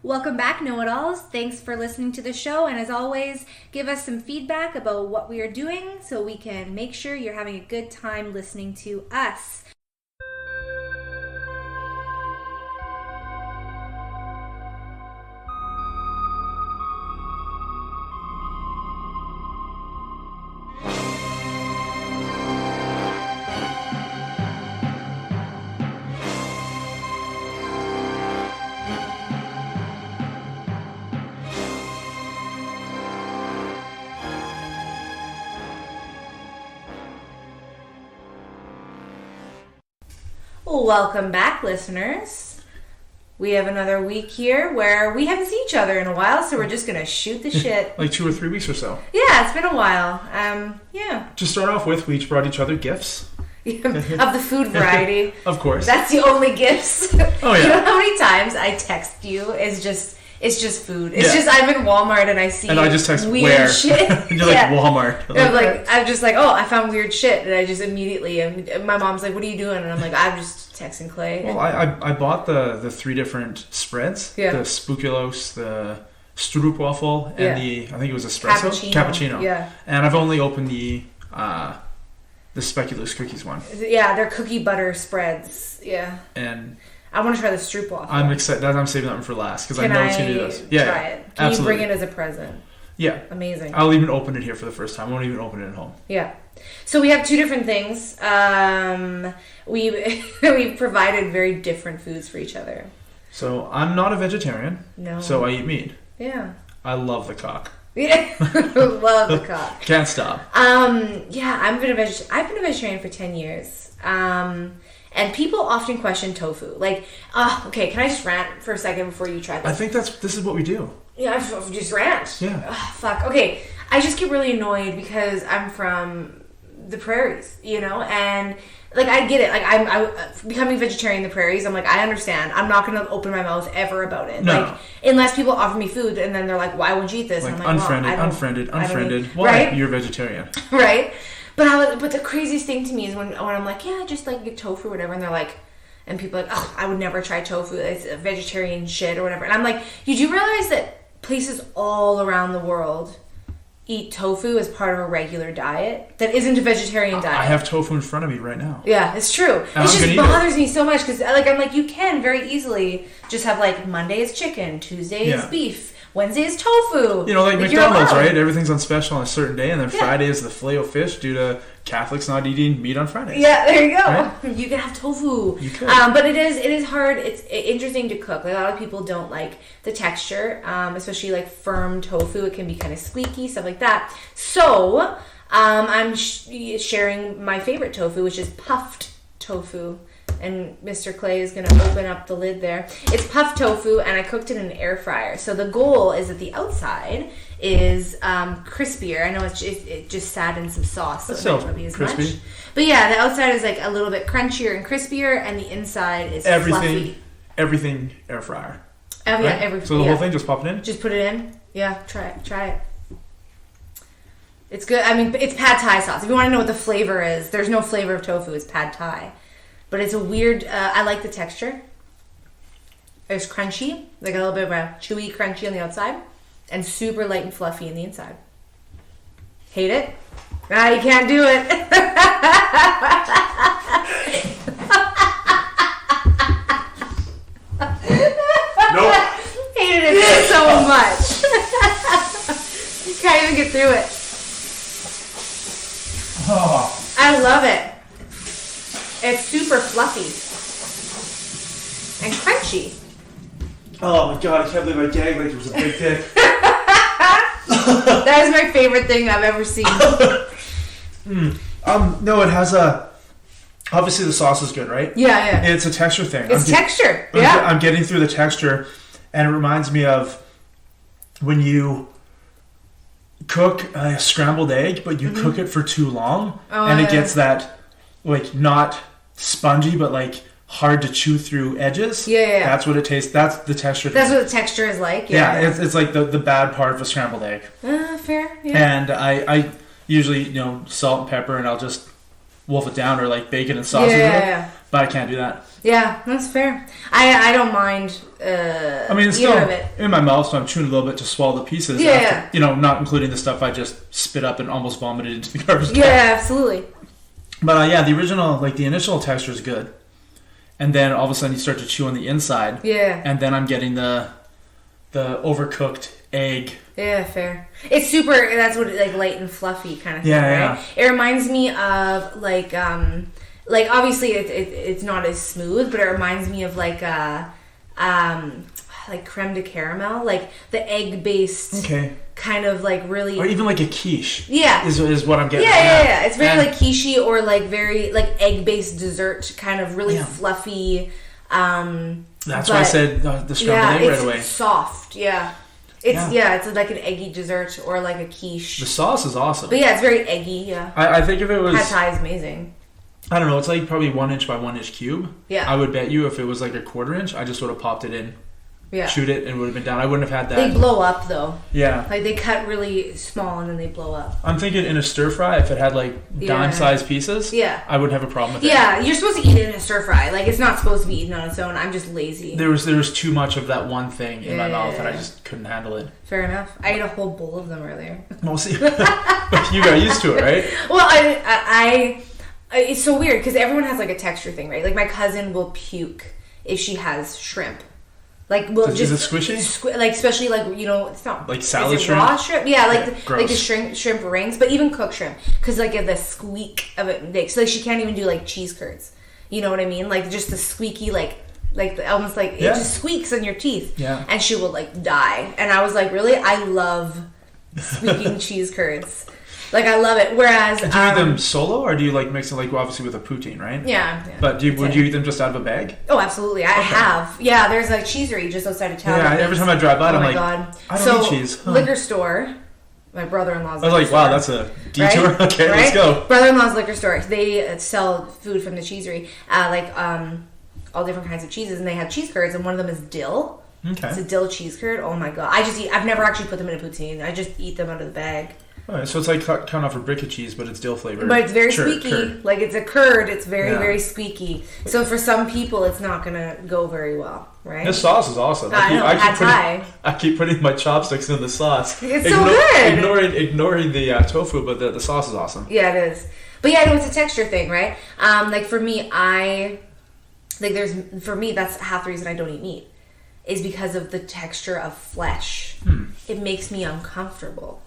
Welcome back, know-it-alls. Thanks for listening to the show, and as always, give us some feedback about what we are doing so we can make sure you're having a good time listening to us. Welcome back, listeners. We have another week here where we haven't seen each other in a while, so we're just going to shoot the shit. Like 2 or 3 weeks or so. Yeah, it's been a while. Yeah. To start off with, we each brought each other gifts. Of the food variety. Of course. That's the only gifts. Oh, yeah. You know how many times I text you? It's just food. It's just I'm in Walmart and I see and I just text weird where. shit. And you're like, Walmart. I'm just like, oh, I found weird shit, and I just immediately. And my mom's like, what are you doing? And I'm like, I'm just texting Clay. Well, I bought the 3 different spreads. Yeah. The Spookulos, the Stroopwafel, and the I think it was espresso cappuccino. Yeah. And I've only opened the speculoos cookies one. Yeah, they're cookie butter spreads. Yeah. And I want to try the Stroopwafel. I'm excited. I'm saving that one for last because I know it's gonna do this. Yeah, try it. Can absolutely. you bring it as a present? Yeah. Amazing. I'll even open it here for the first time. I won't even open it at home. Yeah. So we have 2 different things. We've provided very different foods for each other. So I'm not a vegetarian. No. So I eat meat. Yeah. I love the cock. Yeah. Love the cock. Can't stop. Yeah, I've been a vegetarian for 10 years. And people often question tofu. Like, okay, can I just rant for a second before you try this? I think this is what we do. Yeah, I just rant. Yeah. Fuck. Okay, I just get really annoyed because I'm from the prairies, and like I get it. Like I'm becoming vegetarian in the prairies. I'm like, I understand. I'm not gonna open my mouth ever about it. No. Like unless people offer me food and then they're like, why would you eat this? Like, and I'm like, unfriended. Why? Right? You're a vegetarian. Right. But the craziest thing to me is when I'm like, yeah, just like get tofu or whatever, and they're like, and people are like, oh, I would never try tofu. It's a vegetarian shit or whatever. And I'm like, you do realize that places all around the world eat tofu as part of a regular diet that isn't a vegetarian diet. I have tofu in front of me right now. Yeah, it's true. It just bothers me so much because I'm like, you can very easily just have like Monday is chicken, Tuesday is beef, Wednesday is tofu. Like McDonald's, right? Everything's on special on a certain day, and then Friday is the Filet-O-Fish due to Catholics not eating meat on Fridays. Yeah, there you go. Right? You can have tofu. You could. But it is hard. It's interesting to cook. Like, a lot of people don't like the texture, especially like firm tofu. It can be kind of squeaky, stuff like that. So I'm sharing my favorite tofu, which is puffed tofu. And Mr. Clay is going to open up the lid there. It's puffed tofu, and I cooked it in an air fryer. So the goal is that the outside is crispier. I know it just sat in some sauce, so it might not be as crispy. much. But yeah, the outside is like a little bit crunchier and crispier, and the inside is fluffy. Everything air fryer. Yeah, right? everything. So the whole thing, just pop it in? Just put it in. Yeah, try it. It's good. I mean, it's pad thai sauce. If you want to know what the flavor is, there's no flavor of tofu. It's pad thai. But it's a weird, I like the texture. It's crunchy, like a little bit of a chewy crunchy on the outside, and super light and fluffy in the inside. Hate it? You can't do it. Nope. Hated it so much. Can't even get through it. Oh. I love it. It's super fluffy and crunchy. Oh my god, I can't believe I gagged like it was a big dick. That is my favorite thing I've ever seen. No, it has obviously the sauce is good, right? Yeah. It's a texture thing. It's texture. Yeah. I'm getting through the texture, and it reminds me of when you cook a scrambled egg, but you cook it for too long, and it gets that, like, not spongy, but like hard to chew through edges. Yeah. That's what it tastes. That's the texture. That's what the texture is like. Yeah. It's like the bad part of a scrambled egg. Fair. Yeah. And I usually salt and pepper, and I'll just wolf it down or like bacon and sausage. Yeah. But I can't do that. Yeah, that's fair. I don't mind. I mean, it's still in my mouth, so I'm chewing a little bit to swallow the pieces. Yeah. After, you know, not including the stuff I just spit up and almost vomited into the garbage can. Yeah, absolutely. But yeah, the initial texture is good, and then all of a sudden you start to chew on the inside. Yeah. And then I'm getting the overcooked egg. Yeah, fair. It's super. That's what like light and fluffy kind of thing, right? Yeah. It reminds me of like obviously it's not as smooth, but it reminds me of like creme de caramel, like the egg based. Okay. Kind of like really, or even like a quiche. Yeah, is what I'm getting. Yeah. It's very like quiche or like very like egg based dessert, kind of really fluffy. That's why I said the scrambled egg right away. It's soft. Yeah. It's like an eggy dessert or like a quiche. The sauce is awesome. But yeah, it's very eggy. Yeah. I think if it was pad thai is amazing. I don't know. It's like probably 1 inch by 1 inch cube. Yeah. I would bet you if it was like a 1/4 inch, I just would have popped it in. Yeah. Shoot it and it would have been done. I wouldn't have had that. They blow up though. Yeah. Like they cut really small and then they blow up. I'm thinking in a stir fry, if it had like dime sized pieces, I wouldn't have a problem with it. Yeah, you're supposed to eat it in a stir fry. Like it's not supposed to be eaten on its own. I'm just lazy. There was too much of that one thing in my mouth and I just couldn't handle it. Fair enough. I ate a whole bowl of them earlier. Well, see, you got used to it, right? Well, I it's so weird because everyone has like a texture thing, right? Like my cousin will puke if she has shrimp. Like is it squishy? Like especially like it's not like salad shrimp. Raw shrimp, yeah, like the shrimp rings, but even cooked shrimp because like the squeak of it makes so like she can't even do like cheese curds. You know what I mean? Like just the squeaky almost like it just squeaks in your teeth. Yeah, and she will like die. And I was like, really, I love squeaking cheese curds. Like I love it. Whereas do you eat them solo or do you like mix it like obviously with a poutine, right? Yeah. But would you eat them just out of a bag? Oh, absolutely. I have. Yeah, there's a cheesery just outside of town. Yeah, every time I drive by, I'm like, God. I don't eat cheese. Liquor store. My brother-in-law's. I was like, wow, that's a detour. Right? Okay, let's go. Brother-in-law's liquor store. They sell food from the cheesery, all different kinds of cheeses, and they have cheese curds, and one of them is dill. Okay. It's a dill cheese curd. Oh my god, I've never actually put them in a poutine. I just eat them out of the bag. Alright, so it's like cutting off a brick of cheese, but it's dill flavored. But it's very squeaky. Curd. Like it's a curd. It's very, very squeaky. So for some people, it's not gonna go very well, right? This sauce is awesome. I keep putting my chopsticks in the sauce. It's so good. Ignoring the tofu, but the sauce is awesome. Yeah, it is. But yeah, it's a texture thing, right? Like for me, that's half the reason I don't eat meat is because of the texture of flesh. It makes me uncomfortable.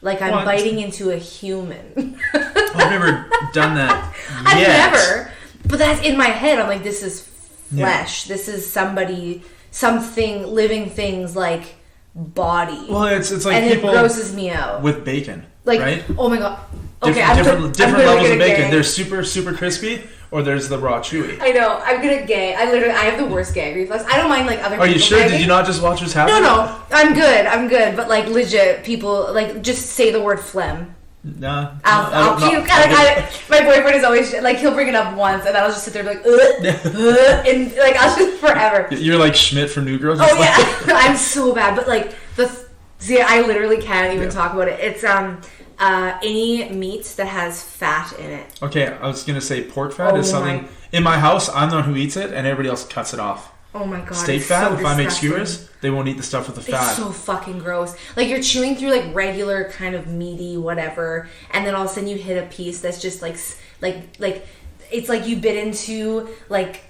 Like I'm biting into a human. I've never done that yet. I've never. But that's in my head. I'm like, this is flesh. Yeah. This is something, living things like body. Well, it's like and people it grosses me out. with bacon, like, right? Oh my god. Okay, different levels of bacon. There's super, super crispy, or there's the raw chewy. I know. I'm gonna gag. I have the worst gag reflex. I don't mind like other people. Are you sure? Gagging. Did you not just watch what's happening? No. I'm good. But like legit, people like just say the word phlegm. Nah. I'll puke. My boyfriend is always like he'll bring it up once, and then I'll just sit there and be like, and like I'll just forever. You're like Schmidt from New Girls. Oh yeah, I'm so bad. But like I literally can't even talk about it. It's any meat that has fat in it. Okay, I was gonna say pork fat is something in my house. I'm the one who eats it, and everybody else cuts it off. Oh my god! Steak fat. If I make skewers, they won't eat the stuff with the fat. It's so fucking gross. Like you're chewing through like regular kind of meaty whatever, and then all of a sudden you hit a piece that's just like it's like you bit into like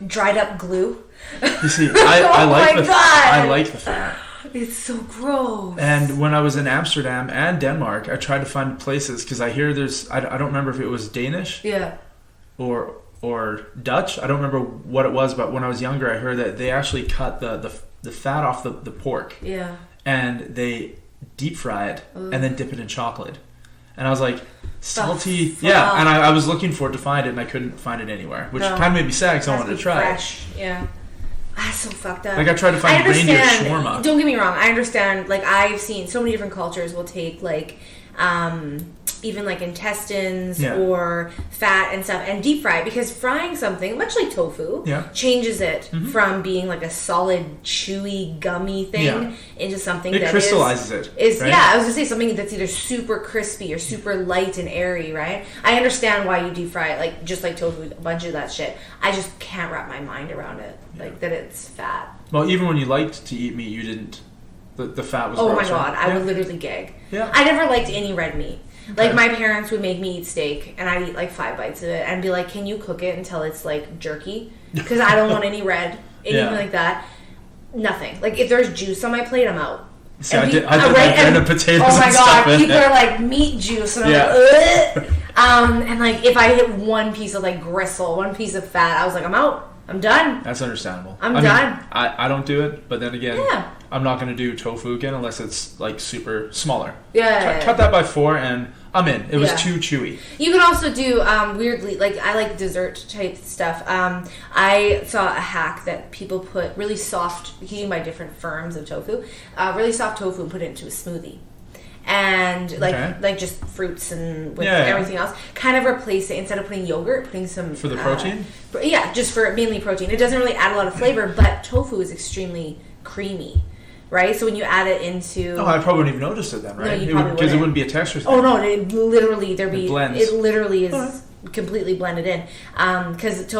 dried up glue. You see, I like the fat. It's so gross. And when I was in Amsterdam and Denmark, I tried to find places because I hear there's I don't remember if it was Danish, or Dutch. I don't remember what it was, but when I was younger, I heard that they actually cut the fat off the pork. Yeah. And they deep fry it and then dip it in chocolate. And I was like, salty. Yeah. And I was looking for it to find it, and I couldn't find it anywhere, which kind of made me sad because I wanted to try fresh. It. Yeah. That's so fucked up. Like I tried to find reindeer shawarma. Don't get me wrong. I understand. Like I've seen so many different cultures will take like even like intestines Yeah. or fat and stuff, and deep fry it, because frying something, much like tofu, changes it from being like a solid, chewy, gummy thing into something it that crystallizes is right? yeah, I was gonna say something that's either super crispy or super light and airy, right? I understand why you deep fry it, like just like tofu, a bunch of that shit. I just can't wrap my mind around it, like that it's fat. Well, even when you liked to eat meat, you didn't. The fat was. Oh gross, my god, right? I would literally gag. Yeah. I never liked any red meat. Okay. Like, my parents would make me eat steak, and I'd eat like 5 bites of it, and be like, "Can you cook it until it's like jerky? Because I don't want any red, anything like that. Nothing. Like, if there's juice on my plate, I'm out." See, I did my bread and potatoes. Oh my and god, stuff people are like meat juice, and I'm like, ugh. And like if I hit one piece of like gristle, one piece of fat, I was like, I'm out. I'm done. That's understandable. I'm done. Mean, I don't do it, but then again, I'm not going to do tofu again unless it's like super smaller. Cut that by 4 and I'm in. It was too chewy. You can also do weirdly, like I like dessert type stuff. I saw a hack that people put really soft, you can buy different firms of tofu, really soft tofu and put it into a smoothie. And like just fruits and with everything else, kind of replace it. Instead of putting yogurt, putting some for the protein. Just for mainly protein. It doesn't really add a lot of flavor, but tofu is extremely creamy, right? So when you add it into, I probably wouldn't even notice it then, right? No, you probably because it wouldn't be a texture thing. Oh no, it literally blends. It literally is completely blended in. Because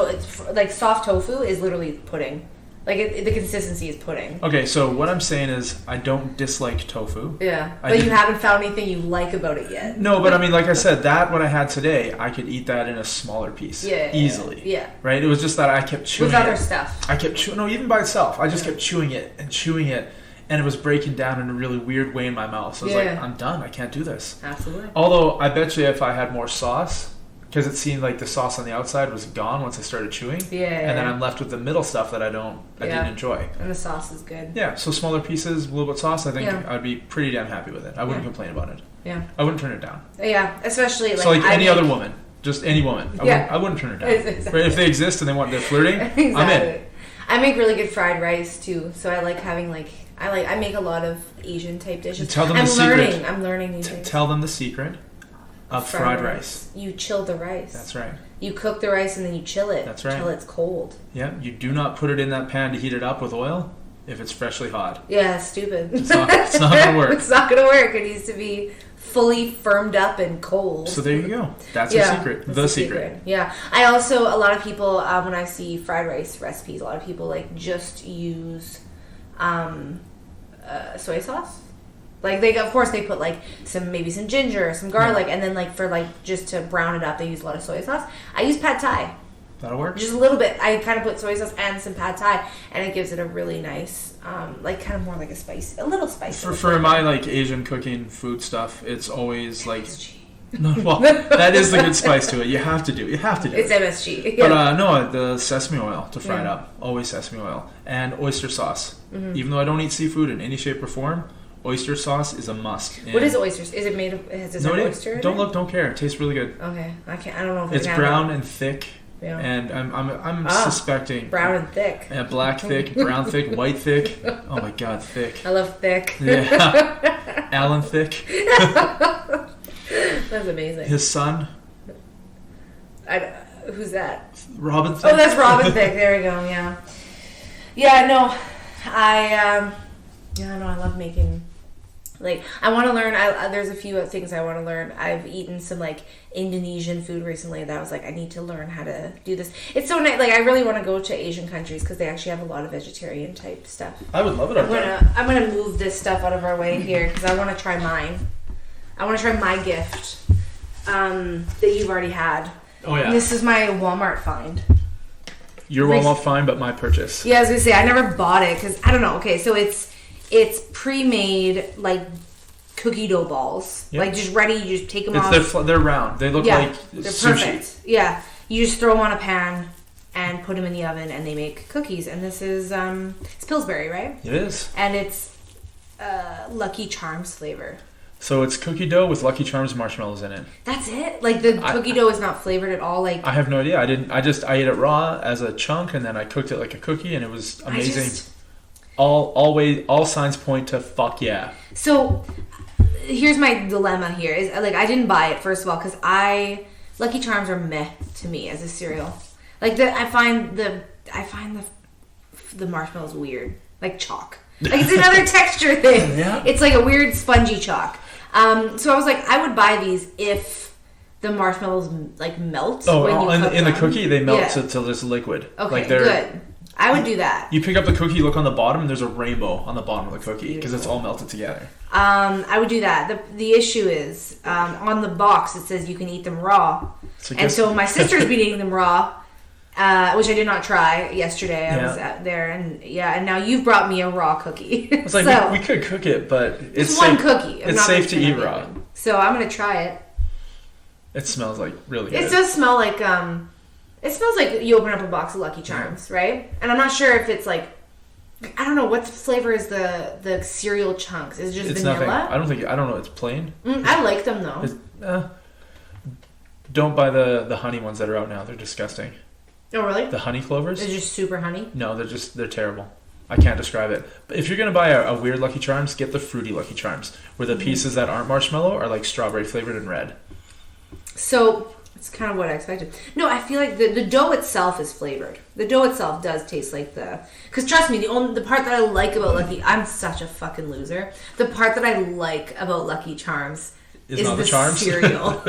like soft tofu is literally pudding. Like the consistency is pudding. Okay, so what I'm saying is I don't dislike tofu. Yeah, but you haven't found anything you like about it yet. No, but I mean, like I said, what I had today, I could eat that in a smaller piece easily. Yeah. Right? It was just that I kept chewing with other stuff. I kept chewing. No, even by itself. I just kept chewing it, and it was breaking down in a really weird way in my mouth. So I was like, I'm done. I can't do this. Absolutely. Although, I bet you if I had more sauce, because it seemed like the sauce on the outside was gone once I started chewing. And then I'm left with the middle stuff that I didn't enjoy. And the sauce is good. Yeah, so smaller pieces, a little bit of sauce, I think I'd be pretty damn happy with it. I wouldn't complain about it. Yeah. I wouldn't turn it down. Yeah, especially like... So like any other woman, just any woman. I wouldn't turn it down. Exactly. If they exist and they're flirting, exactly. I'm in. I make really good fried rice too, so I like having I make a lot of Asian type dishes. Tell them the secret. I'm learning these things. Tell them the secret of fried rice. You chill the rice. That's right. You cook the rice and then you chill it. That's right. Till it's cold. Yeah, you do not put it in that pan to heat it up with oil if it's freshly hot. Yeah, stupid. It's not going to work. It's not going to work. It needs to be fully firmed up and cold. So there you go. That's the secret. The secret. Yeah. I also, a lot of people, when I see fried rice recipes, a lot of people like just use soy sauce. Like of course they put like maybe some ginger, some garlic, and then like for like just to brown it up, they use a lot of soy sauce. I use pad thai. That'll work. Just a little bit. I kind of put soy sauce and some pad thai, and it gives it a really nice, like kind of more like a little spice. For my like Asian cooking food stuff, it's always like. No, well, that is the good spice to it. You have to do it. It's MSG. But no, the sesame oil to fry it up. Always sesame oil. And oyster sauce. Mm-hmm. Even though I don't eat seafood in any shape or form, oyster sauce is a must. And what is oysters? Is it made of? Is there oyster? Don't care. It tastes really good. Okay, I don't know if it's brown and thick. Yeah. And I'm suspecting brown and thick. Yeah, black thick, brown thick, white thick. Oh my god, thick. I love thick. Yeah. Alan Thick. That's amazing. His son. Who's that? Robin Thicke. Oh, that's Robin Thicke. There we go. Yeah. Yeah. No, I love making. Like, I want to learn. There's a few things I want to learn. I've eaten some like Indonesian food recently that I was like, I need to learn how to do this. It's so nice. Like, I really want to go to Asian countries because they actually have a lot of vegetarian type stuff. I would love it. I'm gonna move this stuff out of our way here because I want to try mine. I want to try my gift that you've already had. Oh yeah. And this is my Walmart find. Your Walmart find, but my purchase. Yeah, I was gonna say I never bought it because I don't know. Okay, so it's pre-made like cookie dough balls, like just ready. You just take them off. They're round. They look like they're sushi. Perfect. Yeah, you just throw them on a pan and put them in the oven, and they make cookies. And this is it's Pillsbury, right? It is, and it's Lucky Charms flavor. So it's cookie dough with Lucky Charms marshmallows in it. That's it? Like the cookie dough is not flavored at all? Like, I have no idea. I ate it raw as a chunk and then I cooked it like a cookie and it was amazing. All signs point to fuck yeah. So here's my dilemma here. Is like I didn't buy it first of all because Lucky Charms are meh to me as a cereal. Like I find the marshmallows weird, like chalk. Like it's another texture thing. Yeah. It's like a weird spongy chalk. So I was like, I would buy these if the marshmallows like melt. In the cookie they melt till there's liquid. Okay, like good. I would do that. You pick up the cookie, look on the bottom, and there's a rainbow on the bottom of the cookie because it's all melted together. I would do that. The issue is on the box it says you can eat them raw, so my sister's been eating them raw, which I did not try yesterday. I was out there, and now you've brought me a raw cookie. It's like we could cook it, but it's one safe, cookie. It's safe to eat raw. So I'm gonna try it. It smells like really good. It does smell like it smells like you open up a box of Lucky Charms, right? And I'm not sure if it's like, I don't know what flavor is the cereal chunks. Is it just vanilla? Nothing. I don't know. It's plain. I like them though. Don't buy the honey ones that are out now. They're disgusting. Oh really? The honey clovers? They're just super honey? No, they're terrible. I can't describe it. But if you're gonna buy a weird Lucky Charms, get the fruity Lucky Charms, where the pieces that aren't marshmallow are like strawberry flavored and red. So it's kind of what I expected. No, I feel like the dough itself is flavored. The dough itself does taste like because trust me, the part that I like about I'm such a fucking loser. The part that I like about Lucky Charms is not the charms? cereal.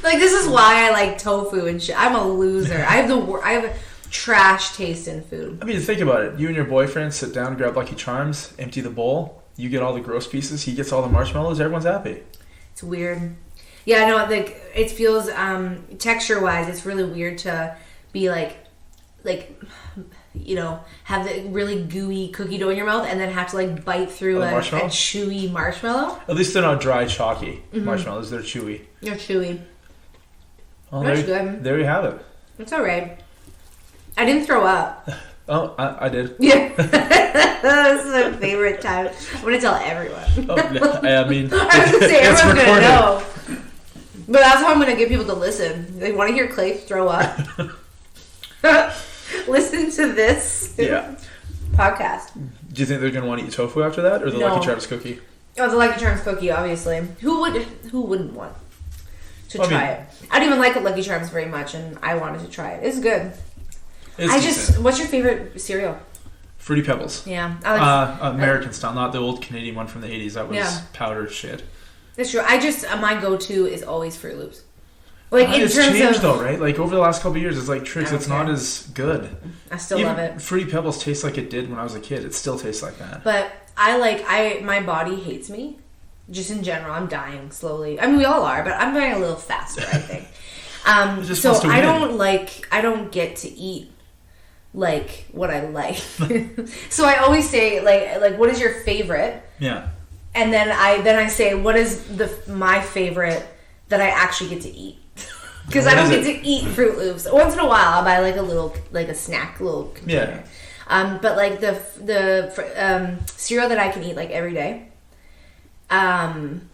Like this is why I like tofu and shit. I'm a loser. I have a trash taste in food. I mean, think about it. You and your boyfriend sit down, grab Lucky Charms, empty the bowl. You get all the gross pieces. He gets all the marshmallows. Everyone's happy. It's weird. Yeah, no, like it feels texture-wise, it's really weird to be like have the really gooey cookie dough in your mouth and then have to like bite through a chewy marshmallow. At least they're not dry, chalky marshmallows. They're chewy. They're chewy. Oh, that's good. There you have it. It's all right. I didn't throw up. Oh, I did. Yeah. This is my favorite time. I'm going to tell everyone. Oh, I mean, I was going to say, everyone's going to know. But that's how I'm going to get people to listen. They want to hear Clay throw up. Listen to this podcast. Do you think they're going to want to eat tofu after that, or the Lucky Charms cookie? Oh, the Lucky Charms cookie, obviously. Who wouldn't want to try it? I don't even like Lucky Charms very much, and I wanted to try it. It's good. What's your favorite cereal? Fruity Pebbles. Yeah, I like American style, not the old Canadian one from the 80s. That was powder shit. That's true. My go-to is always Fruit Loops. Like it's changed though, right? Like over the last couple of years, it's like Trix. It's not as good. I still love it. Fruity Pebbles tastes like it did when I was a kid. It still tastes like that. But my body hates me. Just in general, I'm dying slowly. I mean, we all are, but I'm dying a little faster, I think. So I don't get to eat like what I like. So I always say like what is your favorite? Yeah. And then I say what is my favorite that I actually get to eat. Because I don't get to eat Fruit Loops. Once in a while, I'll buy like a snack little container. Yeah. But like the cereal that I can eat like every day, and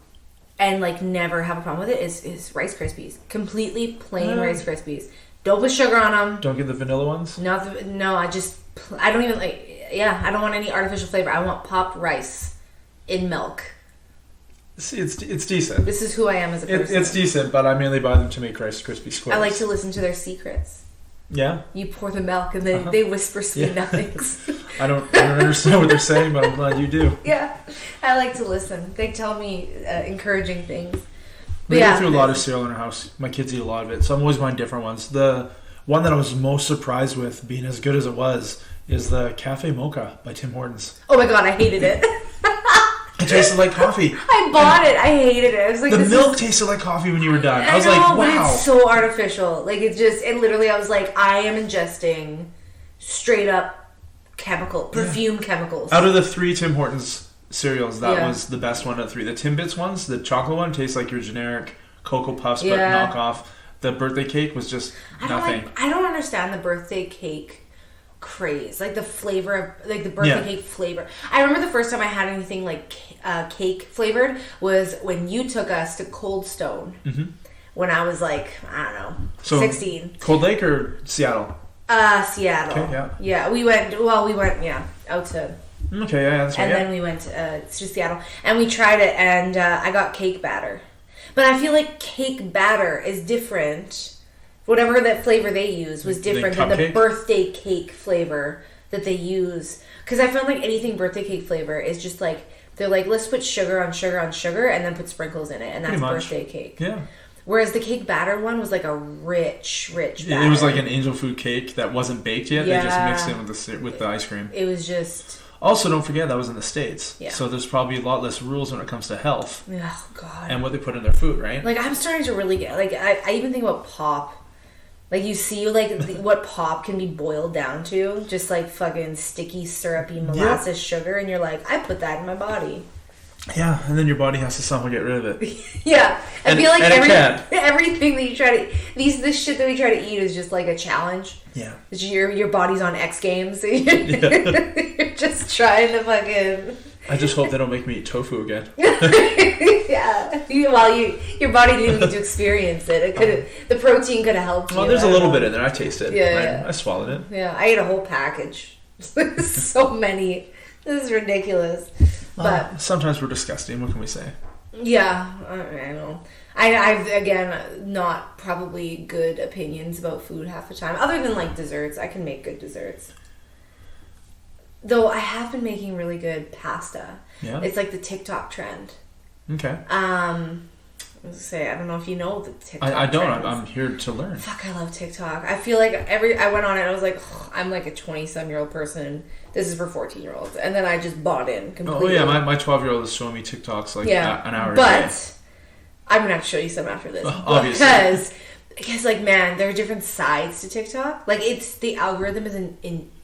like never have a problem with it is Rice Krispies. Completely plain Rice Krispies. Don't put sugar on them. Don't get the vanilla ones. No. I don't even like. Yeah, I don't want any artificial flavor. I want popped rice in milk. See, it's decent. This is who I am as a person. It's decent, but I mainly buy them to make Rice Krispie squares. I like to listen to their secrets. Yeah? You pour the milk and then they whisper sweet nothings. I don't understand what they're saying, but I'm glad you do. Yeah, I like to listen. They tell me encouraging things. We go through a lot of cereal in our house. My kids eat a lot of it, so I'm always buying different ones. The one that I was most surprised with being as good as it was is the Cafe Mocha by Tim Hortons. Oh my god, I hated it. It tasted like coffee. I bought it. I hated it. I was like, the milk tasted like coffee when you were done. I was like, wow. But it's so artificial. Like it literally, I was like, I am ingesting straight up perfume chemicals. Out of the 3 Tim Hortons cereals, that was the best one of the 3. The Timbits ones, the chocolate one, tastes like your generic Cocoa Puffs, but knockoff. The birthday cake was just nothing. I don't understand the birthday cake craze, like the flavor of like the birthday cake flavor. I remember the first time I had anything like cake flavored was when you took us to Cold Stone when I was like, I don't know, 16. Cold Lake or Seattle? Seattle. Okay, yeah, we went out to Okay, yeah, that's right. And then we went to Seattle, and we tried it, and I got cake batter. But I feel like cake batter is different. Whatever that flavor they use was different than the birthday cake flavor that they use. Because I found like anything birthday cake flavor is just like, they're like, let's put sugar on sugar on sugar and then put sprinkles in it. And that's birthday cake. Yeah. Whereas the cake batter one was like a rich batter. It was like an angel food cake that wasn't baked yet. Yeah. They just mixed it with the ice cream. It was just... Also, don't forget, that was in the States. Yeah. So there's probably a lot less rules when it comes to health. Oh, God. And what they put in their food, right? Like, I'm starting to really get... Like, I even think about pop. Like, you see, like, what pop can be boiled down to. Just, like, fucking sticky, syrupy molasses sugar. And you're like, I put that in my body. Yeah, and then your body has to somehow get rid of it. Yeah. I feel like everything that you try to... This shit that we try to eat is just, like, a challenge. Yeah. Your body's on X Games. So you're just trying to fucking... I just hope they don't make me eat tofu again. Yeah. Your body didn't even get to experience it. It could the protein could have helped you. Well, there's a little bit in there. I tasted it. Yeah. I swallowed it. Yeah. I ate a whole package. So many. This is ridiculous. But sometimes we're disgusting. What can we say? Yeah. I know. I've, again, not probably good opinions about food half the time. Other than, like, desserts. I can make good desserts. Though I have been making really good pasta. Yeah. It's like the TikTok trend. Okay. I was say, I don't know if you know the TikTok I don't. trends. I'm here to learn. Fuck, I love TikTok. I feel like I went on it and I was like, I'm like a 20-some-year-old person. This is for 14-year-olds. And then I just bought in completely. Oh, yeah. My 12-year-old is showing me TikToks like an hour a day. But I'm going to have to show you some after this. Obviously. Because, like, man, there are different sides to TikTok. Like, the algorithm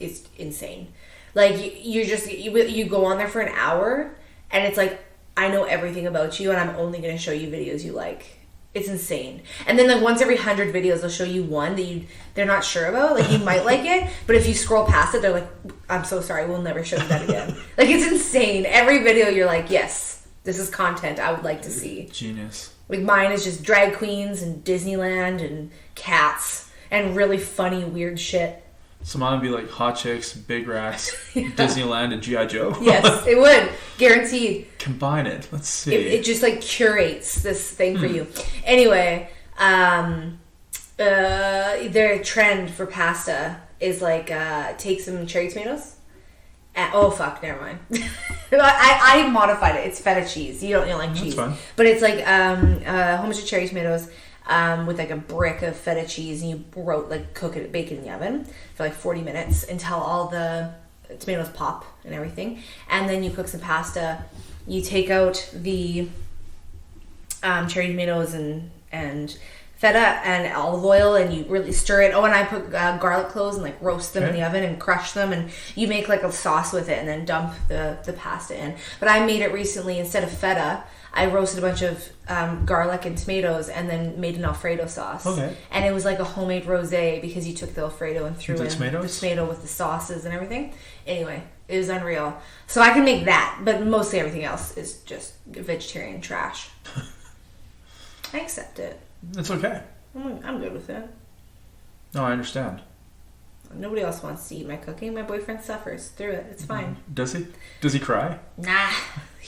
is insane. Like, you go on there for an hour, and it's like, I know everything about you, and I'm only going to show you videos you like. It's insane. And then, like, once every 100 videos, they'll show you one that they're not sure about. Like, you might like it, but if you scroll past it, they're like, I'm so sorry, we'll never show you that again. Like, it's insane. Every video, you're like, yes, this is content I would like to see. Genius. Like, mine is just drag queens and Disneyland and cats and really funny, weird shit. So mine would be like hot chicks, big racks, Disneyland, and G.I. Joe. Yes, it would. Guaranteed. Combine it. Let's see. It just like curates this thing for you. Anyway, their trend for pasta is like take some cherry tomatoes. Oh fuck, never mind. I modified it. It's feta cheese. You don't like cheese, that's fine. But it's like a whole bunch of cherry tomatoes. With like a brick of feta cheese, and you bake it in the oven for like 40 minutes until all the tomatoes pop and everything. And then you cook some pasta. You take out the cherry tomatoes and feta and olive oil, and you really stir it. Oh, and I put garlic cloves and like roast them in the oven and crush them, and you make like a sauce with it and then dump the pasta in. But I made it recently, instead of feta, I roasted a bunch of garlic and tomatoes and then made an Alfredo sauce. Okay. And it was like a homemade rosé because you took the Alfredo and threw in the tomato with the sauces and everything. Anyway, it was unreal. So I can make that, but mostly everything else is just vegetarian trash. I accept it. It's okay. I'm good with it. No, I understand. Nobody else wants to eat my cooking. My boyfriend suffers through it. It's fine. Does he? Does he cry? Nah.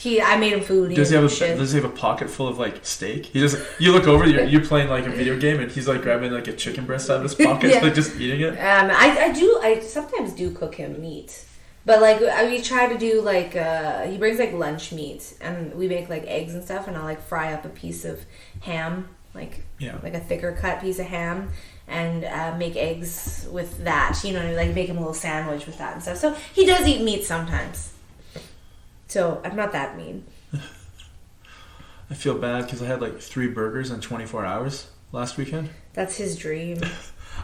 I made him food. Does he have a pocket full of like steak? He just you look over, you're playing like a video game, and he's like grabbing like a chicken breast out of his pocket, like just eating it. I sometimes do cook him meat, but like we try to do like he brings like lunch meat, and we make like eggs and stuff, and I'll like fry up a piece of ham, like a thicker cut piece of ham, and make eggs with that. You know, like make him a little sandwich with that and stuff. So he does eat meat sometimes. So I'm not that mean. I feel bad because I had like 3 burgers in 24 hours last weekend. That's his dream.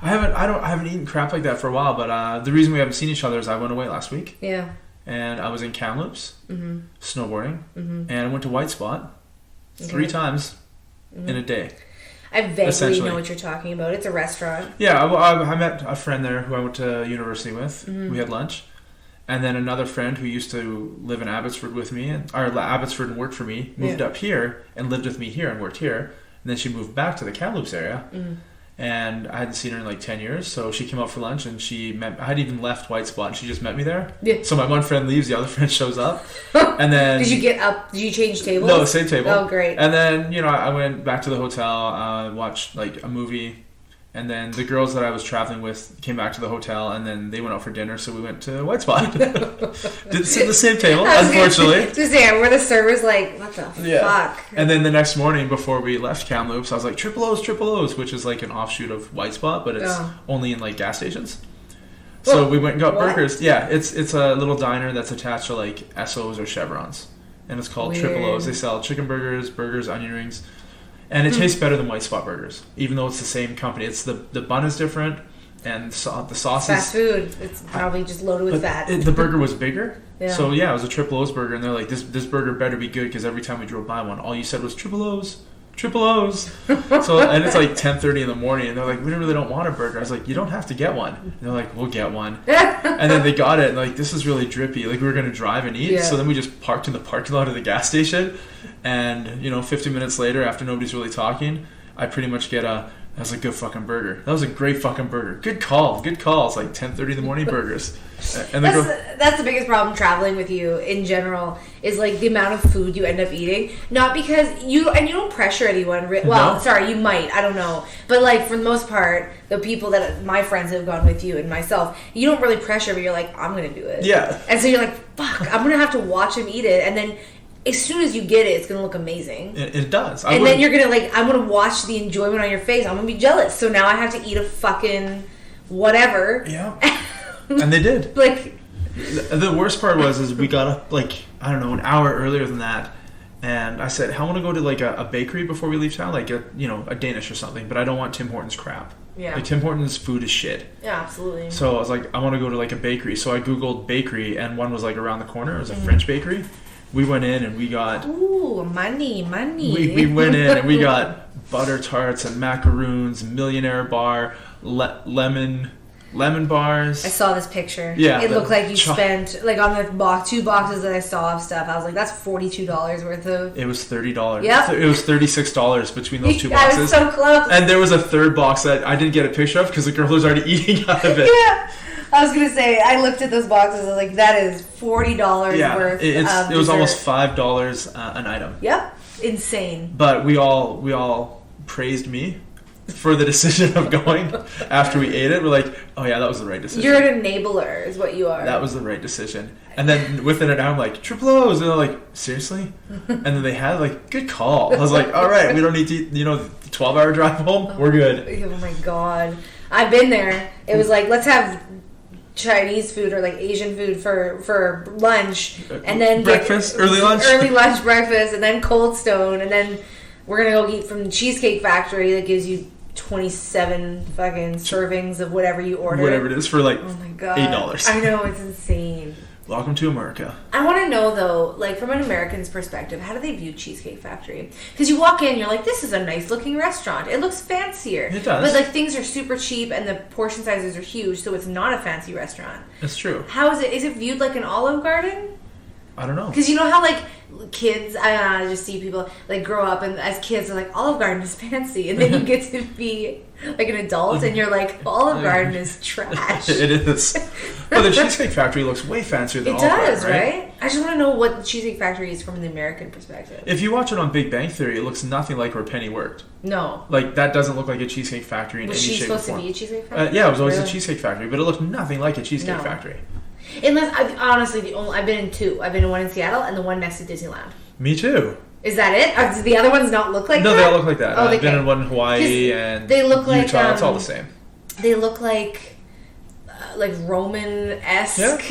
I haven't eaten crap like that for a while, but the reason we haven't seen each other is I went away last week. Yeah. And I was in Kamloops, snowboarding, and I went to White Spot 3 times in a day. I vaguely know what you're talking about. It's a restaurant. Yeah, I met a friend there who I went to university with. We had lunch. And then another friend who used to live in Abbotsford with me, Abbotsford and worked for me, moved up here and lived with me here and worked here. And then she moved back to the Kamloops area. and I hadn't seen her in like 10 years. So she came out for lunch, and I hadn't even left White Spot, and she just met me there. Yeah. So my one friend leaves, the other friend shows up, and then Did you get up? Did you change tables? No, same table. Oh, great. And then I went back to the hotel, watched like a movie. And then the girls that I was traveling with came back to the hotel, and then they went out for dinner, so we went to White Spot. Didn't sit at the same table, unfortunately. Just saying, where the server's like, what the fuck? And then the next morning, before we left Kamloops, I was like, Triple O's, which is like an offshoot of White Spot, but it's only in like gas stations. So we went and got burgers. Yeah, it's a little diner that's attached to like Esso's or Chevrons. And it's called Triple O's. They sell chicken burgers, onion rings. And it tastes better than White Spot burgers, even though it's the same company. It's the bun is different, and the sauce is... Fast food. It's probably just loaded with fat. The burger was bigger. Yeah. So, yeah, it was a Triple O's burger, and they're like, this burger better be good, because every time we drove by one, all you said was Triple O's. Triple O's. So, and it's like 10:30 in the morning, and they're like, we really don't want a burger. I was like, you don't have to get one. And they're like, we'll get one. And then they got it, and like, this is really drippy. Like, we were going to drive and eat. Yeah. So then we just parked in the parking lot of the gas station, and 50 minutes later, after nobody's really talking, I pretty much get that was a good fucking burger. That was a great fucking burger. Good call. It's like 10:30 in the morning burgers. And that's the biggest problem traveling with you in general, is like the amount of food you end up eating. Not because you don't pressure anyone. Well, no. Sorry, you might. I don't know. But like for the most part, the people that my friends have gone with you and myself, you don't really pressure, but you're like, I'm going to do it. Yeah. And so you're like, fuck, I'm going to have to watch him eat it. And then as soon as you get it, it's going to look amazing. It does. And then you're going to I'm going to watch the enjoyment on your face. I'm going to be jealous. So now I have to eat a fucking whatever. Yeah. And they did. Like, the worst part is we got up like, I don't know, an hour earlier than that. And I said, I want to go to like a bakery before we leave town, like a Danish or something, but I don't want Tim Hortons crap. Yeah. Like Tim Hortons food is shit. Yeah, absolutely. So I was like, I want to go to like a bakery. So I Googled bakery, and one was like around the corner. It was a French bakery. We went in and we got... Ooh, money. We went in and we got butter tarts and macaroons, millionaire bar, lemon bars. I saw this picture. Yeah. It looked like you spent, like on the 2 boxes that I saw of stuff, I was like, that's $42 worth of... It was $30. Yeah. It was $36 between those 2 boxes. I was so close. And there was a third box that I didn't get a picture of because the girl was already eating out of it. Yeah. I was going to say, I looked at those boxes, I was like, that is $40 worth of it was almost $5 an item. Yep. Insane. But we all praised me for the decision of going after we ate it. We're like, oh yeah, that was the right decision. You're an enabler is what you are. That was the right decision. And then within an hour I'm like, Triple O's, and they're like, seriously? And then they had like, good call. I was like, all right, we don't need to, 12-hour drive home, we're good. Oh my god, I've been there. It was like, let's have Chinese food or like Asian food for lunch, and then early lunch, breakfast, and then Cold Stone, and then we're gonna go eat from the Cheesecake Factory that gives you 27 fucking servings of whatever you order. Whatever it is for like oh my god, $8. I know, it's insane. Welcome to America. I want to know though, like from an American's perspective, how do they view Cheesecake Factory? Because you walk in, you're like, this is a nice looking restaurant. It looks fancier. It does. But like things are super cheap and the portion sizes are huge, so it's not a fancy restaurant. That's true. How is it? Is it viewed like an Olive Garden? I don't know. Because you know how like kids, I just see people like grow up and as kids are like, Olive Garden is fancy, and then you get to be like an adult and you're like, Olive Garden is trash. It is. Well, the Cheesecake Factory looks way fancier than Olive Garden, does, right? I just want to know what the Cheesecake Factory is from the American perspective. If you watch it on Big Bang Theory, it looks nothing like where Penny worked. No. Like, that doesn't look like a Cheesecake Factory in any shape or form. Was she supposed to be a Cheesecake Factory? Yeah, it was always a Cheesecake Factory, but it looked nothing like a Cheesecake Factory. Unless, honestly, I've been in 2. I've been in one in Seattle and the one next to Disneyland. Me too. Is that it? Does the other ones not look like that? No, they all look like that. Oh, I've been in one in Hawaii and they look like, Utah. It's all the same. They look like Roman-esque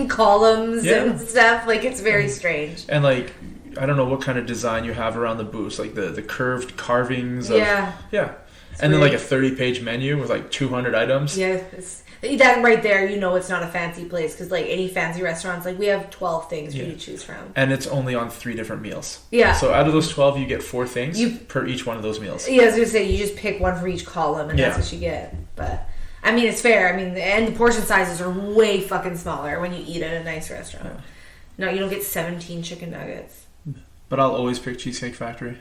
columns and stuff. Like, it's very strange. And, like, I don't know what kind of design you have around the booths. Like, the curved carvings of... Yeah. And then, like, a 30-page menu with, like, 200 items. Yeah. That right there, it's not a fancy place. Because, like, any fancy restaurants, like, we have 12 things for you to choose from. And it's only on 3 different meals. Yeah. So out of those 12, you get 4 things per each one of those meals. Yeah, I was going to say, you just pick one for each column, and that's what you get. But... I mean, it's fair. I mean, and the portion sizes are way fucking smaller when you eat at a nice restaurant. Yeah. No, you don't get 17 chicken nuggets. But I'll always pick Cheesecake Factory.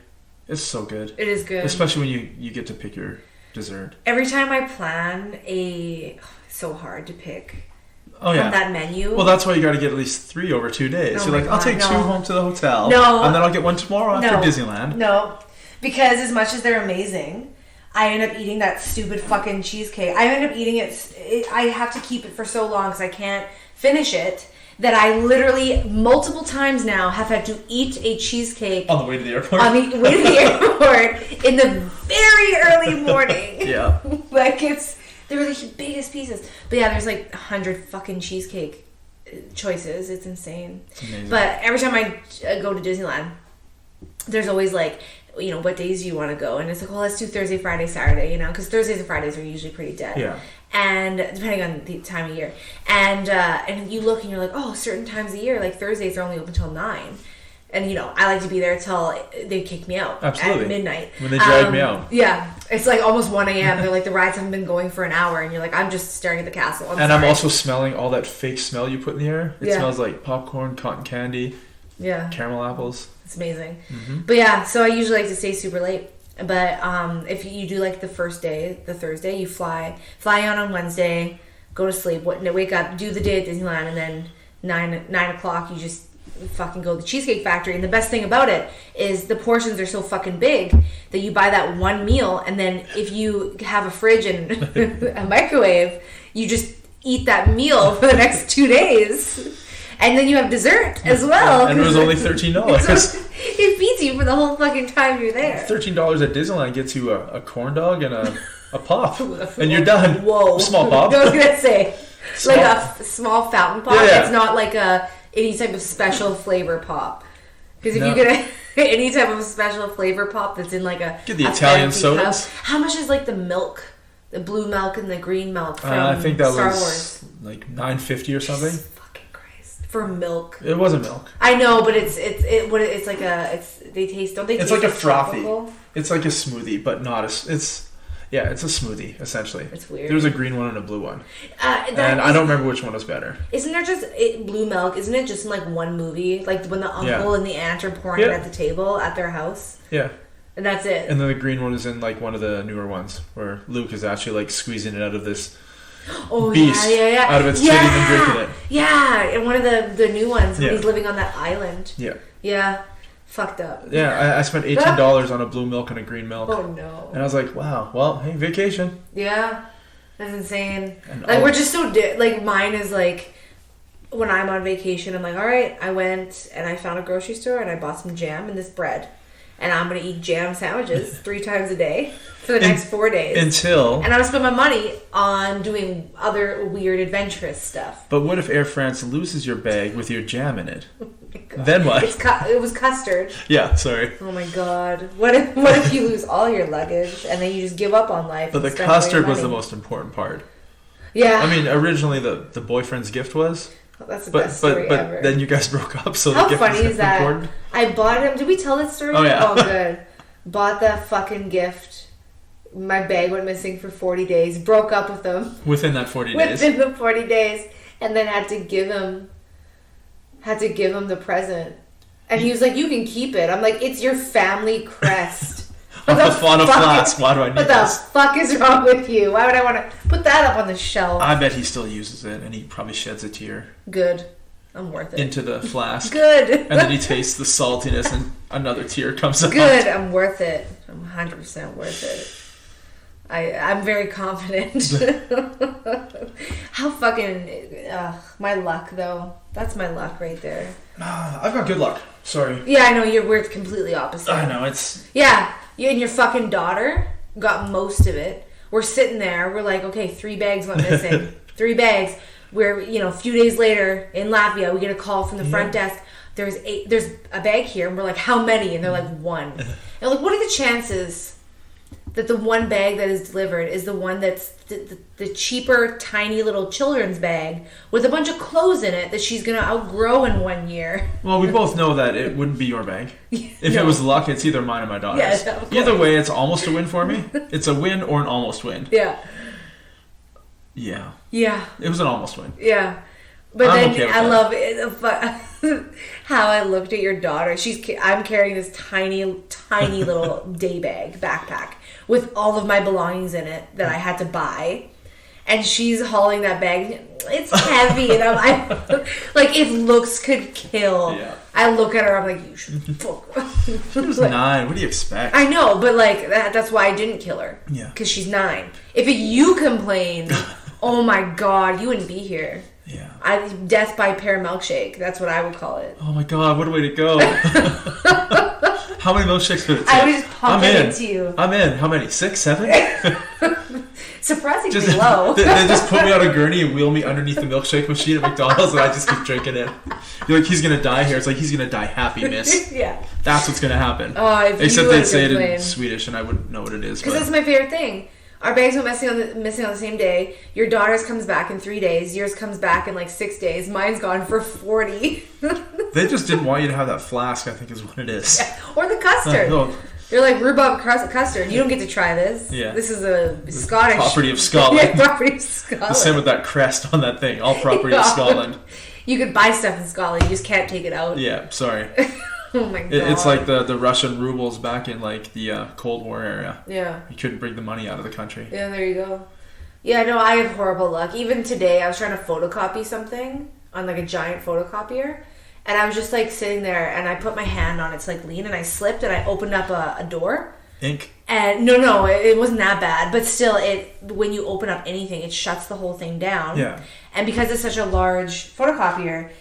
It's so good. It is good. Especially when you get to pick your dessert. Every time I plan it's so hard to pick on that menu. Well, that's why you got to get at least 3 over 2 days. Oh You're like, I'll take 2 home to the hotel. No. And then I'll get 1 tomorrow after Disneyland. No. Because as much as they're amazing, I end up eating that stupid fucking cheesecake. I end up eating it. I have to keep it for so long because I can't finish it. That I literally multiple times now have had to eat a cheesecake on the way to the airport. On the way to the airport in the very early morning. Yeah, like they were the biggest pieces. But yeah, there's like 100 fucking cheesecake choices. It's insane. It's amazing. But every time I go to Disneyland, there's always like, you know, what days do you want to go? And it's like, well, let's do Thursday, Friday, Saturday, you know, because Thursdays and Fridays are usually pretty dead. Yeah. And depending on the time of year. And you look and you're like, oh, certain times of year, like Thursdays are only open till 9. And, you know, I like to be there till they kick me out. Absolutely. At midnight. When they drag me out. Yeah. It's like almost 1 a.m. They're like, the rides haven't been going for an hour. And you're like, I'm just staring at the castle. I'm also smelling all that fake smell you put in the air. It Yeah. smells like popcorn, cotton candy, yeah, caramel apples. It's amazing. Mm-hmm. But yeah, so I usually like to stay super late. But if you do like the first day, the Thursday, you fly on Wednesday, go to sleep, wake up, do the day at Disneyland, and then 9 o'clock you just fucking go to the Cheesecake Factory. And the best thing about it is the portions are so fucking big that you buy that one meal, and then if you have a fridge and a microwave, you just eat that meal for the next 2 days. And then you have dessert as well. And it was only $13. It feeds you for the whole fucking time you're there. $13 at Disneyland gets you a corn dog and a pop. And you're done. Whoa. Small pop. I was going to say. Like a small fountain pop. Yeah. It's not like any type of special flavor pop. Because if you get any type of special flavor pop that's in like get the Italian sodas. How much is like the milk? The blue milk and the green milk from I think that Star was Wars. like $9.50 or something. Jesus fucking Christ. For milk. It wasn't milk. I know, but it's like they taste, don't they taste like a frothy. tropical? It's like a smoothie, but not it's a smoothie essentially. It's weird. There's a green one and a blue one. And I don't remember which one was better. Isn't there just blue milk? Isn't it just in like one movie? Like when the uncle and the aunt are pouring it at the table at their house? Yeah. And that's it. And then the green one is in like one of the newer ones where Luke is actually like squeezing it out of this beast out of its titties and drinking it. Yeah, and one of the new ones when he's living on that island. Yeah. Yeah. Fucked up. Yeah, I spent $18 on a blue milk and a green milk. Oh no. And I was like, wow, well, hey, vacation. Yeah. That's insane. And like we're just so like mine is like when I'm on vacation, I'm like, all right, I went and I found a grocery store and I bought some jam and this bread. And I'm going to eat jam sandwiches 3 times a day for the next 4 days. And I'm going to spend my money on doing other weird adventurous stuff. But what if Air France loses your bag with your jam in it? Oh my God. Then what? It was custard. Yeah, sorry. Oh my God. What if you lose all your luggage and then you just give up on life? But the custard was the most important part. Yeah. I mean, originally the boyfriend's gift was... Oh, that's the best story ever. But then you guys broke up, so how the gift funny was is that? important. I bought him. Did we tell that story? Oh yeah. Oh good. Bought the fucking gift. My bag went missing for 40 days. Broke up with him. Within that 40 days. Within the 40 days, and then had to give him the present. And he was like, "You can keep it." I'm like, "It's your family crest." On a flask. Why do I need this? What the fuck is wrong with you? Why would I want to put that up on the shelf? I bet he still uses it, and he probably sheds a tear. Good. I'm worth it. Into the flask. Good. And then he tastes the saltiness, and another tear comes out. Good. I'm worth it. I'm 100% worth it. I'm very confident. How fucking... my luck, though. That's my luck right there. I've got good luck. Sorry. Yeah, I know. We're completely opposite. I know. It's... Yeah. You and your fucking daughter got most of it. We're sitting there. We're like, okay, 3 bags went missing. 3 bags. We're, a few days later in Latvia, we get a call from the front desk. There's a bag here. And we're like, how many? And they're like, 1. And I'm like, what are the chances that the one bag that is delivered is the one that's the cheaper, tiny little children's bag with a bunch of clothes in it that she's going to outgrow in 1 year? Well, we both know that it wouldn't be your bag. If it was luck, it's either mine or my daughter's. Yeah, either way, it's almost a win for me. It's a win or an almost win. Yeah. Yeah. Yeah. It was an almost win. Yeah. But I'm then okay with I that. love it, how I looked at your daughter. I'm carrying this tiny little day bag backpack with all of my belongings in it that I had to buy. And she's hauling that bag. It's heavy. And I'm like, if looks could kill. Yeah. I look at her, I'm like, you should fuck. She was 9. What do you expect? I know, but like, that's why I didn't kill her. Yeah. Because she's 9. If you complained, oh my God, you wouldn't be here. Yeah. Death by pear milkshake. That's what I would call it. Oh my God, what a way to go. How many milkshakes could it take? I would just pump it into you. I'm in. How many? 6, 7? Surprisingly low. They just put me on a gurney and wheel me underneath the milkshake machine at McDonald's, and I just keep drinking it. You're like, he's gonna die here. It's like, he's gonna die happy, miss. Yeah. That's what's gonna happen. Except they'd say it in Swedish, and I wouldn't know what it is. Because that's my favorite thing. Our bags went missing on the same day. Your daughter's comes back in 3 days. Yours comes back in like 6 days. Mine's gone for 40. They just didn't want you to have that flask, I think is what it is. Yeah. Or the custard. They're like, rhubarb custard. You don't get to try this. Yeah. This is a Scottish... Property of Scotland. Yeah, property of Scotland. The same with that crest on that thing. All property of Scotland. You could buy stuff in Scotland. You just can't take it out. Yeah, sorry. Oh my God. It's like the Russian rubles back in like the Cold War area. Yeah. You couldn't bring the money out of the country. Yeah, there you go. Yeah, no, I have horrible luck. Even today, I was trying to photocopy something on like a giant photocopier. And I was just like sitting there and I put my hand on its like lean and I slipped and I opened up a door. Ink? And no, it wasn't that bad. But still, when you open up anything, it shuts the whole thing down. Yeah. And because it's such a large photocopier,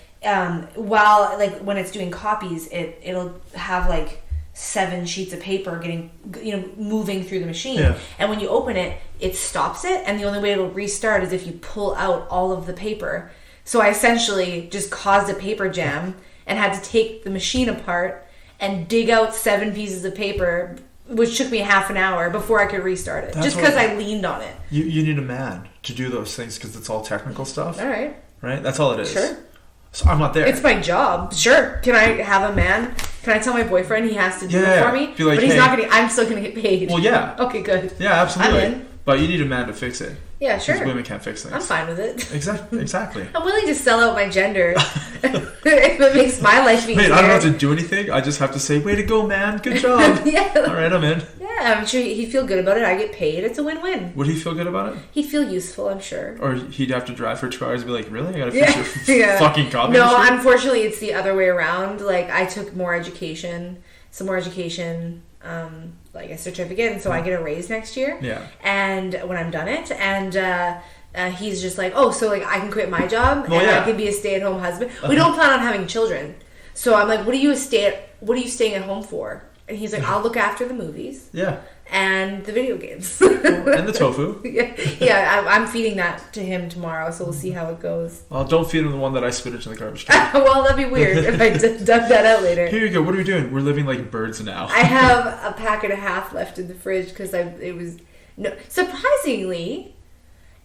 while like when it's doing copies, it'll have like 7 sheets of paper getting, moving through the machine. Yeah. And when you open it, it stops it. And the only way it'll restart is if you pull out all of the paper. So I essentially just caused a paper jam and had to take the machine apart and dig out 7 pieces of paper, which took me half an hour before I could restart it. Just because I leaned on it. You need a man to do those things because it's all technical stuff. All right. Right? That's all it is. Sure. So I'm not there. It's my job. Sure. Can I have a man? Can I tell my boyfriend he has to do it for me? Be like, but he's not going to... I'm still going to get paid. Well, yeah. Okay, good. Yeah, absolutely. I'm in. But you need a man to fix it. Yeah, sure. Because women can't fix things. I'm fine with it. Exactly. I'm willing to sell out my gender if it makes my life easier. Wait, I don't have to do anything. I just have to say, way to go, man. Good job. Yeah. All right, I'm in. Yeah, I'm sure he'd feel good about it. I get paid. It's a win-win. Would he feel good about it? He'd feel useful, I'm sure. Or he'd have to drive for 2 hours and be like, really? I gotta fix your Yeah. fucking copy No, machine? unfortunately, it's the other way around. Like, I took some more education, like a certificate, and so I get a raise next year. Yeah. And when I'm done it, and he's just like, oh, so like I can quit my job and I can be a stay-at-home husband. We don't plan on having children, so I'm like, what are you staying at home for? And he's like, I'll look after the movies. Yeah. And the video games. And the tofu. Yeah, I'm feeding that to him tomorrow, so we'll see how it goes. Well, don't feed him the one that I spit into the garbage can. Well, that'd be weird if I dug that out later. Here you go. What are we doing? We're living like birds now. I have a pack and a half left in the fridge because surprisingly,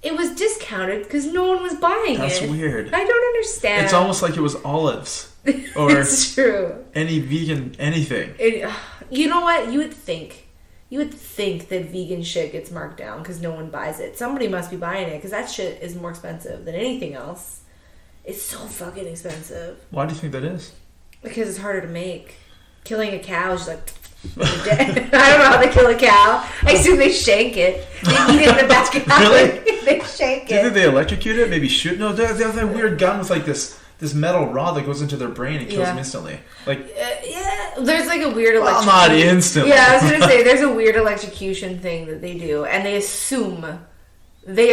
it was discounted because no one was buying it. That's weird. I don't understand. It's almost like it was olives. Or it's true. Any vegan anything. You know what? You would think that vegan shit gets marked down because no one buys it. Somebody must be buying it because that shit is more expensive than anything else. It's so fucking expensive. Why do you think that is? Because it's harder to make. Killing a cow is just like... I don't know how they kill a cow. I assume they shank it. They eat it in the backyard. Really? They shank it. Do you think they electrocute it? Maybe shoot? No, they have that weird gun with like this metal rod that goes into their brain and kills them instantly. Like, yeah, there's like a weird electrocution. Well, not instantly. Yeah, I was gonna say there's a weird electrocution thing that they do, and they assume that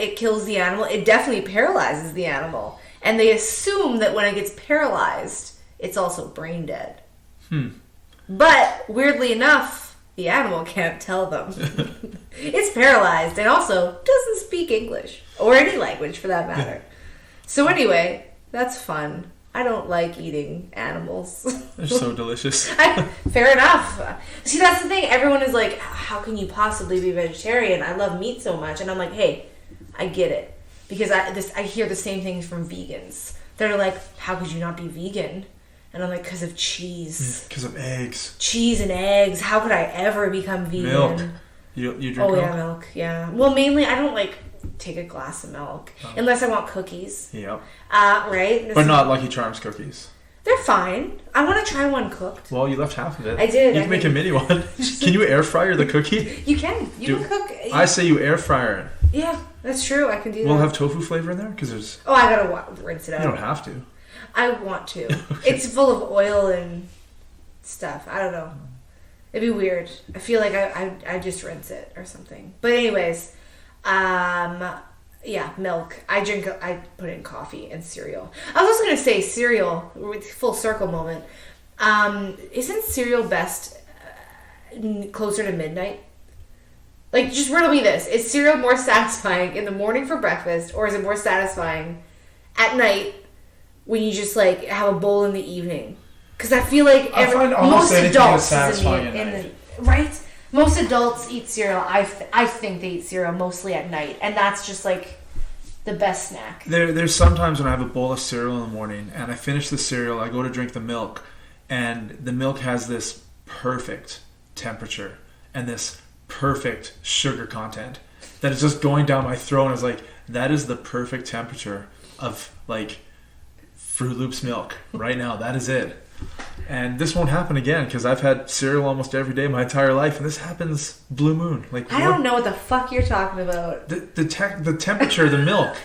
it kills the animal. It definitely paralyzes the animal, and they assume that when it gets paralyzed, it's also brain dead. But weirdly enough, the animal can't tell them. It's paralyzed and also doesn't speak English or any language for that matter. So anyway, that's fun. I don't like eating animals. They're so delicious. Fair enough. See, that's the thing. Everyone is like, how can you possibly be vegetarian? I love meat so much. And I'm like, hey, I get it. Because I hear the same things from vegans. They're like, how could you not be vegan? And I'm like, because of cheese. Because of eggs. Cheese and eggs. How could I ever become vegan? Milk. You drink milk? Oh, yeah, milk. Yeah. Well, mainly, I don't like take a glass of milk unless I want cookies. Yep. Right? But not Lucky Charms cookies. They're fine. I want to try one cooked. Well, you left half of it. I did. You can make a mini one. Can you air fryer the cookie? You can. You can cook. I say you air fryer it. Yeah, that's true. I can do that. Will it have tofu flavor in there? Because there's... Oh, I gotta rinse it out. You don't have to. I want to. It's full of oil and stuff. I don't know. It'd be weird. I feel like I just rinse it or something. But anyways, yeah, milk. I put it in coffee and cereal. I was also gonna say cereal. Full circle moment. Isn't cereal best closer to midnight? Like, just riddle me this: is cereal more satisfying in the morning for breakfast, or is it more satisfying at night when you just like have a bowl in the evening? Because I feel like most adults right. Most adults eat cereal. I think they eat cereal mostly at night, and that's just like the best snack. There's sometimes when I have a bowl of cereal in the morning, and I finish the cereal, I go to drink the milk, and the milk has this perfect temperature and this perfect sugar content that is just going down my throat, and it's like, that is the perfect temperature of like Fruit Loops milk right now. That is it. And this won't happen again because I've had cereal almost every day my entire life, and this happens blue moon. Like, I don't know what the fuck you're talking about. The temperature of the milk.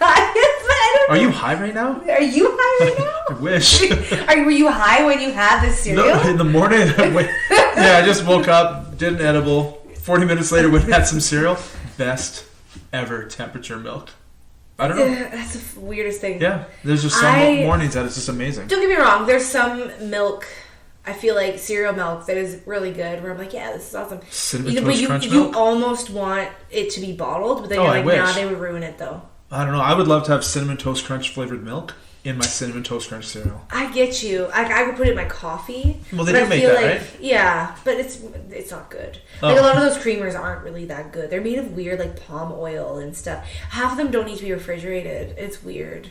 Are you high right now? Are you high right now? I wish. Were you high when you had this cereal? No, in the morning. I just woke up, did an edible. 40 minutes later, went and had some cereal. Best ever temperature milk. I don't know. That's the weirdest thing. Yeah, there's just some mornings that it's just amazing. Don't get me wrong. There's some milk, I feel like cereal milk, that is really good. Where I'm like, yeah, this is awesome. Cinnamon Toast Crunch You milk? almost want it to be bottled, but then you're like, nah, they would ruin it though. I don't know. I would love to have Cinnamon Toast Crunch flavored milk in my Cinnamon Toast Crunch cereal. I get you. I would put it in my coffee. Well, they do make that, right? Yeah, but it's not good. Like, a lot of those creamers aren't really that good. They're made of weird, like, palm oil and stuff. Half of them don't need to be refrigerated. It's weird.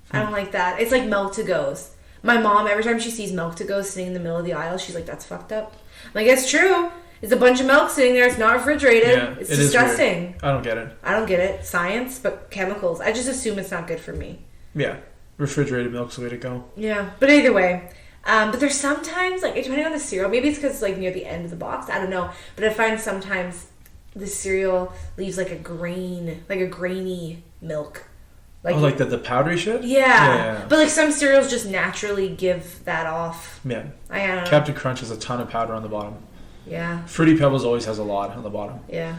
I don't like that. It's like milk to goes. My mom, every time she sees milk to goes sitting in the middle of the aisle, she's like, that's fucked up. I'm like, it's true. It's a bunch of milk sitting there. It's not refrigerated. Yeah, it's disgusting. I don't get it. I don't get it. Science, but chemicals. I just assume it's not good for me. Yeah. Refrigerated milk's the way to go. Yeah. But either way. But there's sometimes, like, depending on the cereal, maybe it's because it's, like, near the end of the box. I don't know. But I find sometimes the cereal leaves, like, a grainy milk. Like the powdery shit? Yeah. But, like, some cereals just naturally give that off. Yeah. I don't know. Captain Crunch has a ton of powder on the bottom. Yeah. Fruity Pebbles always has a lot on the bottom. Yeah.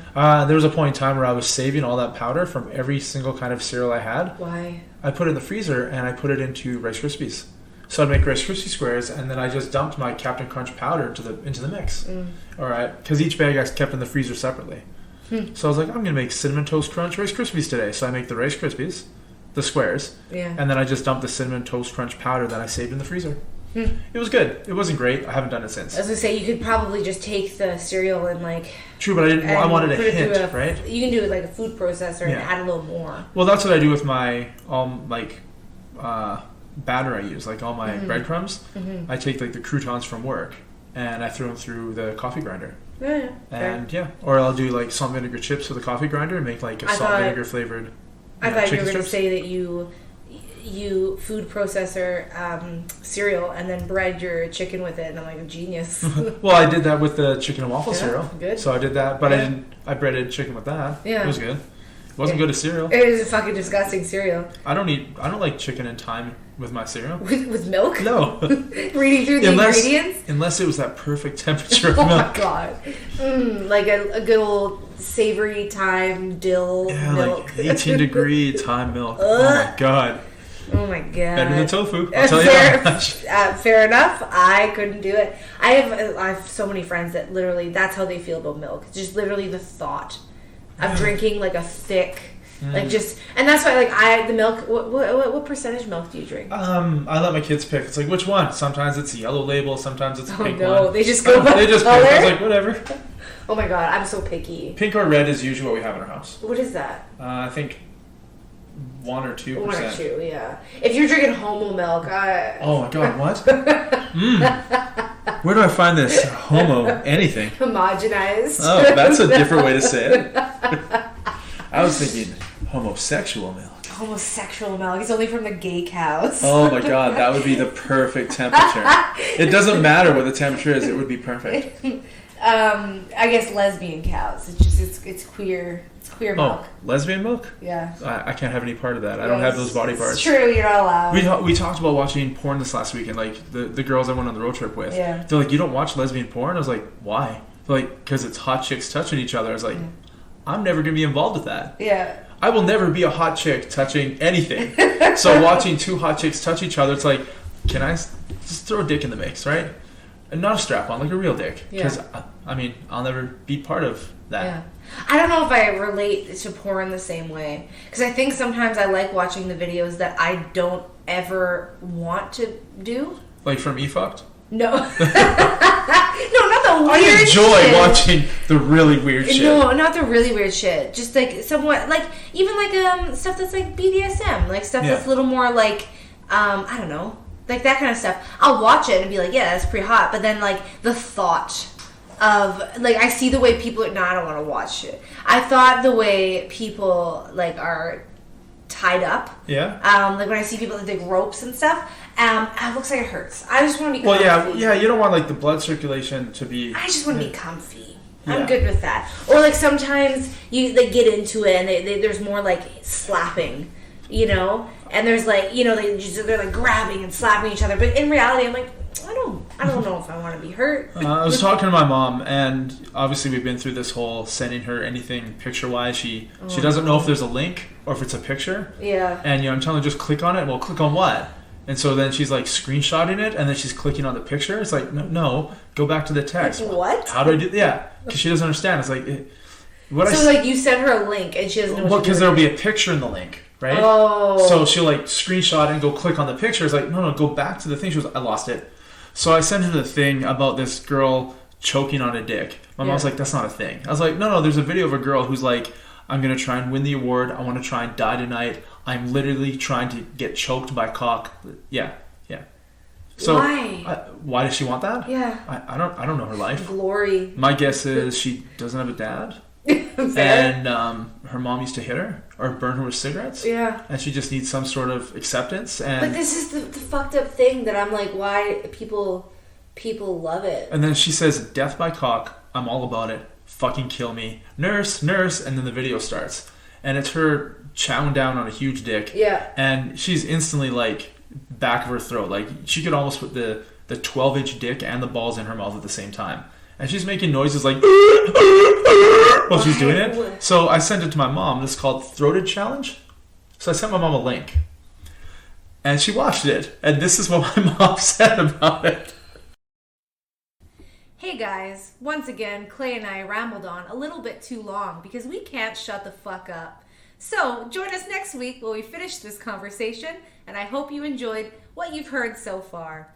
There was a point in time where I was saving all that powder from every single kind of cereal I had. Why? I put it in the freezer and I put it into Rice Krispies. So I'd make Rice Krispie squares, and then I just dumped my Captain Crunch powder into the mix. All right, because each bag I kept in the freezer separately. So I was like, I'm gonna make Cinnamon Toast Crunch Rice Krispies today. So I make the Rice Krispies, the squares, and then I just dumped the Cinnamon Toast Crunch powder that I saved in the freezer. It was good. It wasn't great. I haven't done it since. I was gonna say, you could probably just take the cereal and like. True, but I didn't. I wanted a hint, right? You can do it like a food processor and add a little more. Well, that's what I do with my batter I use, like all my breadcrumbs. I take like the croutons from work and I throw them through the coffee grinder. Or I'll do like salt and vinegar chips with a coffee grinder and make like a salt and vinegar flavored. I thought you were going to say that you food processor cereal and then bread your chicken with it, and I'm like, a genius. Well, I did that with the chicken and waffle cereal. Good. So I did that, but I breaded chicken with that. Yeah, it was good. It wasn't good as cereal. It is a fucking disgusting cereal. I don't like chicken and thyme with my cereal. With milk? No. Reading through the ingredients? Unless it was that perfect temperature of milk. Oh my god. Like a good old savory thyme dill milk. Like 18 degree thyme milk. Oh my god. Oh my god. Better than tofu. I'll tell you that much. Fair enough. I couldn't do it. I have so many friends that literally that's how they feel about milk. Just literally the thought of drinking like a thick, like just, and that's why like the milk. What percentage milk do you drink? I let my kids pick. It's like, which one? Sometimes it's a yellow label. Sometimes it's a pink one. They just go by They just color? pick. I was like, whatever. Oh my god, I'm so picky. Pink or red is usually what we have in our house. What is that? I think 1 or 2%. 1 or 2, yeah. If you're drinking homo milk, oh my god, what? Where do I find this? Homo anything. Homogenized. Oh, that's a different way to say it. I was thinking homosexual milk. homosexual milk. It's only from the gay cows. Oh my god, that would be the perfect temperature. It doesn't matter what the temperature is, it would be perfect. I guess lesbian cows. It's just it's queer. It's queer milk. Oh, lesbian milk? Yeah. I can't have any part of that. I don't have those body parts. It's true, you're not allowed. We talked about watching porn this last weekend, like the girls I went on the road trip with. Yeah. They're like, you don't watch lesbian porn? I was like, why? They're like, because it's hot chicks touching each other. I was like, I'm never going to be involved with that. Yeah. I will never be a hot chick touching anything. So watching two hot chicks touch each other, it's like, can I just throw a dick in the mix, right? And not a strap on, like a real dick. Because, I mean, I'll never be part of that. Yeah. I don't know if I relate to porn the same way. Because I think sometimes I like watching the videos that I don't ever want to do. Like from E-Fucked? No. No, not the weird I enjoy shit. watching the really weird shit. No, not the really weird shit. Just like somewhat, like, even like stuff that's like BDSM. Like stuff that's a little more like, I don't know. Like that kind of stuff. I'll watch it and be like, yeah, that's pretty hot. But then like the thought of, like, I see the way people, no, I don't want to watch it. I thought the way people like are tied up. Yeah. Like when I see people with like ropes and stuff, it looks like it hurts. I just want to be comfy. Well, yeah, you don't want like the blood circulation to be. I just want to be comfy. Yeah. I'm good with that. Or like sometimes they get into it and there's more like slapping, you know, and there's like, you know, they're like grabbing and slapping each other. But in reality, I'm like, I don't know if I want to be hurt. I was talking to my mom, and obviously we've been through this whole sending her anything picture-wise. She doesn't know if there's a link or if it's a picture. Yeah. And I'm telling her, just click on it. Well, click on what? And so then she's like screenshotting it, and then she's clicking on the picture. It's like, no, go back to the text. What? How do I do? Yeah, because she doesn't understand. It's like, like you send her a link, and she doesn't know. Well, because there'll be a picture in the link, right? Oh. So she'll like screenshot and go click on the picture. It's like, no, go back to the thing. She goes, I lost it. So I sent her the thing about this girl choking on a dick. My mom's like, that's not a thing. I was like, no, there's a video of a girl who's like, I'm going to try and win the award. I want to try and die tonight. I'm literally trying to get choked by cock. Yeah. So why? Why does she want that? Yeah. I don't know her life. Glory. My guess is she doesn't have a dad. Fair. And her mom used to hit her or burn her with cigarettes. Yeah. And she just needs some sort of acceptance. And but this is the fucked up thing that I'm like, why people love it. And then she says, death by cock, I'm all about it. Fucking kill me. Nurse. And then the video starts. And it's her chowing down on a huge dick. Yeah. And she's instantly like back of her throat. Like she could almost put the 12-inch dick and the balls in her mouth at the same time. And she's making noises like while she's doing it. So I sent it to my mom. This is called Throated Challenge. So I sent my mom a link. And she watched it. And this is what my mom said about it. Hey guys, once again, Clay and I rambled on a little bit too long because we can't shut the fuck up. So join us next week while we finish this conversation, and I hope you enjoyed what you've heard so far.